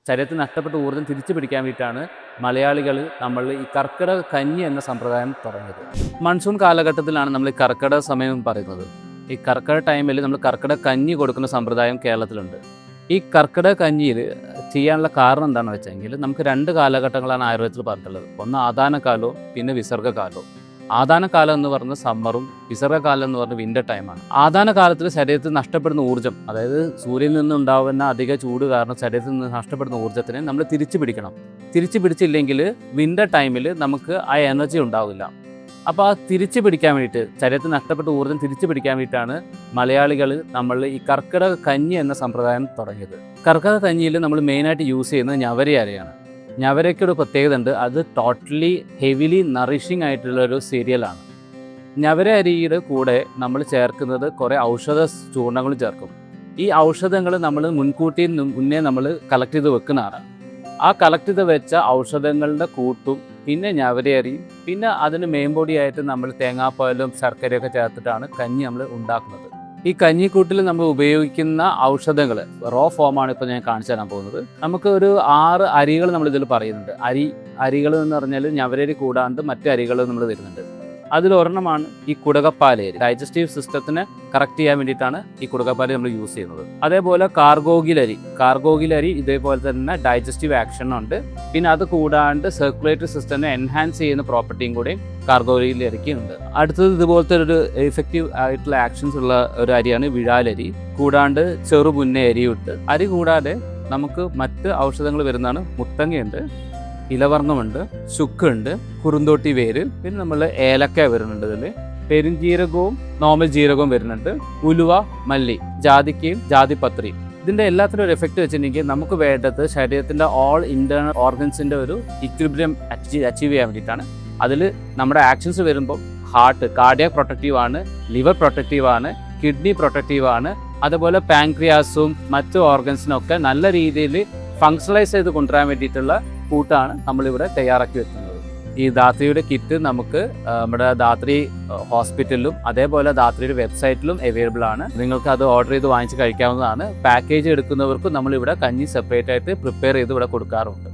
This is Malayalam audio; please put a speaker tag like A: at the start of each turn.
A: ശരീരത്തിൽ നഷ്ടപ്പെട്ട ഊർജ്ജം തിരിച്ചു പിടിക്കാൻ വേണ്ടിയിട്ടാണ് മലയാളികൾ നമ്മൾ ഈ കർക്കിടക കഞ്ഞി എന്ന സമ്പ്രദായം തുടങ്ങിയത്. മൺസൂൺ കാലഘട്ടത്തിലാണ് നമ്മൾ ഈ കർക്കിടക സമയം പറയുന്നത്. ഈ കർക്കിടക ടൈമിൽ നമ്മൾ കർക്കിടക കഞ്ഞി കൊടുക്കുന്ന സമ്പ്രദായം കേരളത്തിലുണ്ട്. ഈ കർക്കിടക കഞ്ഞിയിൽ ചെയ്യാനുള്ള കാരണം എന്താണെന്ന് വെച്ചെങ്കിൽ നമുക്ക് 2 കാലഘട്ടങ്ങളാണ് ആയുർവേദത്തിൽ പറഞ്ഞിട്ടുള്ളത്. ഒന്ന് ആദാനകാലവും പിന്നെ വിസർഗകാലവും. ആദാനകാലം എന്ന് പറഞ്ഞ സമ്മറും വിസർഗകാലം എന്ന് പറഞ്ഞ വിൻ്റർ ടൈമാണ്. ആദാനകാലത്തിൽ ശരീരത്തിൽ നഷ്ടപ്പെടുന്ന ഊർജ്ജം, അതായത് സൂര്യനിൽ നിന്നുണ്ടാവുന്ന അധിക ചൂട് കാരണം ശരീരത്തിൽ നിന്ന് നഷ്ടപ്പെടുന്ന ഊർജ്ജത്തിനെ നമ്മൾ തിരിച്ചു പിടിക്കണം. തിരിച്ചു പിടിച്ചില്ലെങ്കിൽ വിൻ്റർ ടൈമിൽ നമുക്ക് ആ എനർജി ഉണ്ടാവില്ല. അപ്പോൾ ആ തിരിച്ചു പിടിക്കാൻ വേണ്ടിയിട്ട്, ശരീരത്തിൽ നഷ്ടപ്പെട്ട ഊർജ്ജം തിരിച്ചു പിടിക്കാൻ വേണ്ടിയിട്ടാണ് മലയാളികൾ നമ്മൾ ഈ കർക്കിടക കഞ്ഞി എന്ന സമ്പ്രദായം തുടങ്ങിയത്. കർക്കിടക കഞ്ഞിയിൽ നമ്മൾ മെയിനായിട്ട് യൂസ് ചെയ്യുന്നത് ഞവര അരയാണ്. ഞവരയ്ക്കൊരു പ്രത്യേകത ഉണ്ട്, അത് ടോട്ടലി ഹെവിലി നറിഷിങ് ആയിട്ടുള്ളൊരു സീരിയലാണ്. ഞവര അരിയുടെ കൂടെ നമ്മൾ ചേർക്കുന്നത് കുറേ ഔഷധ ചൂർണ്ണങ്ങൾ ചേർക്കും. ഈ ഔഷധങ്ങൾ നമ്മൾ മുന്നേ നമ്മൾ കളക്ട് ചെയ്ത് വെക്കുന്നതാണ്. ആ കളക്ട് ചെയ്ത് വെച്ച ഔഷധങ്ങളുടെ കൂട്ടും പിന്നെ ഞവര അരിയും പിന്നെ അതിന് മെയിൻബോഡിയായിട്ട് നമ്മൾ തേങ്ങാപ്പാലും ശർക്കരയൊക്കെ ചേർത്തിട്ടാണ് കഞ്ഞി നമ്മൾ ഉണ്ടാക്കുന്നത്. ഈ കഞ്ഞിക്കൂട്ടിൽ നമ്മൾ ഉപയോഗിക്കുന്ന ഔഷധങ്ങൾ റോ ഫോമാണ് ഇപ്പോൾ ഞാൻ കാണിച്ചു തരാൻ പോകുന്നത്. നമുക്ക് ഒരു 6 അരികൾ നമ്മൾ ഇതിൽ പറയുന്നുണ്ട്. അരികൾ എന്ന് പറഞ്ഞാൽ ഞവരരി കൂടാണ്ട് മറ്റ് അരികൾ നമ്മൾ വരുന്നുണ്ട്. അതിലൊരെണ്ണമാണ് ഈ കുടകപ്പാലരി. ഡൈജസ്റ്റീവ് സിസ്റ്റത്തിനെ കറക്റ്റ് ചെയ്യാൻ വേണ്ടിയിട്ടാണ് ഈ കുടകപ്പാലരി നമ്മൾ യൂസ് ചെയ്യുന്നത്. അതേപോലെ കാർഗോഗിലരി ഇതേപോലെ തന്നെ ഡൈജസ്റ്റീവ് ആക്ഷൻ ഉണ്ട്. പിന്നെ അത് കൂടാണ്ട് സർക്കുലേറ്ററി സിസ്റ്റത്തിനെ എൻഹാൻസ് ചെയ്യുന്ന പ്രോപ്പർട്ടിയും കൂടി കാർഗോഗിലരിക്ക് ഉണ്ട്. അടുത്തത് ഇതുപോലത്തെ ഒരു എഫക്റ്റീവ് ആയിട്ടുള്ള ആക്ഷൻസ് ഉള്ള ഒരു അരിയാണ് വിഴാലരി. കൂടാണ്ട് ചെറുപുന്ന അരിയുണ്ട്. അരി കൂടാതെ നമുക്ക് മറ്റ് ഔഷധങ്ങൾ വരുന്നതാണ് മുത്തങ്ങയുണ്ട്, ഇലവർണ്ണമുണ്ട്, ചുക്കുണ്ട്, കുറുന്തോട്ടി വേര്, പിന്നെ നമ്മൾ ഏലക്ക വരുന്നുണ്ട്. ഇതിൽ പെരുംജീരകവും നോർമൽ ജീരകവും വരുന്നുണ്ട്, ഉലുവ, മല്ലി, ജാതിക്കയും ജാതിപത്രിയും. ഇതിൻ്റെ എല്ലാത്തിനും ഒരു എഫക്റ്റ് വെച്ചിട്ടുണ്ടെങ്കിൽ നമുക്ക് വേണ്ടത് ശരീരത്തിൻ്റെ ഓൾ ഇൻറ്റേർണൽ ഓർഗൻസിൻ്റെ ഒരു ഇക്വിലിബ്രിയം അച്ചീവ് ചെയ്യാൻ വേണ്ടിയിട്ടാണ്. അതിൽ നമ്മുടെ ആക്ഷൻസ് വരുമ്പോൾ ഹാർട്ട്, കാർഡിയാക് പ്രൊട്ടക്റ്റീവ് ആണ്, ലിവർ പ്രൊട്ടക്റ്റീവ് ആണ്, കിഡ്നി പ്രൊട്ടക്റ്റീവ് ആണ്. അതുപോലെ പാൻക്രിയാസും മറ്റു ഓർഗൻസിനൊക്കെ നല്ല രീതിയിൽ ഫങ്ഷണലൈസ് ചെയ്ത് കൊണ്ടുവരാൻ വേണ്ടിയിട്ടുള്ള കൂട്ടാണ് നമ്മളിവിടെ തയ്യാറാക്കി വെക്കുന്നത്. ഈ ധാത്രിയുടെ കിറ്റ് നമുക്ക് നമ്മുടെ ധാത്രി ഹോസ്പിറ്റലിലും അതേപോലെ ധാത്രിയുടെ വെബ്സൈറ്റിലും അവൈലബിൾ ആണ്. നിങ്ങൾക്ക് അത് ഓർഡർ ചെയ്ത് വാങ്ങിച്ച് കഴിക്കാവുന്നതാണ്. പാക്കേജ് എടുക്കുന്നവർക്കും നമ്മളിവിടെ കഞ്ഞി സെപ്പറേറ്റ് ആയിട്ട് പ്രിപ്പയർ ചെയ്ത് ഇവിടെ കൊടുക്കാറുണ്ട്.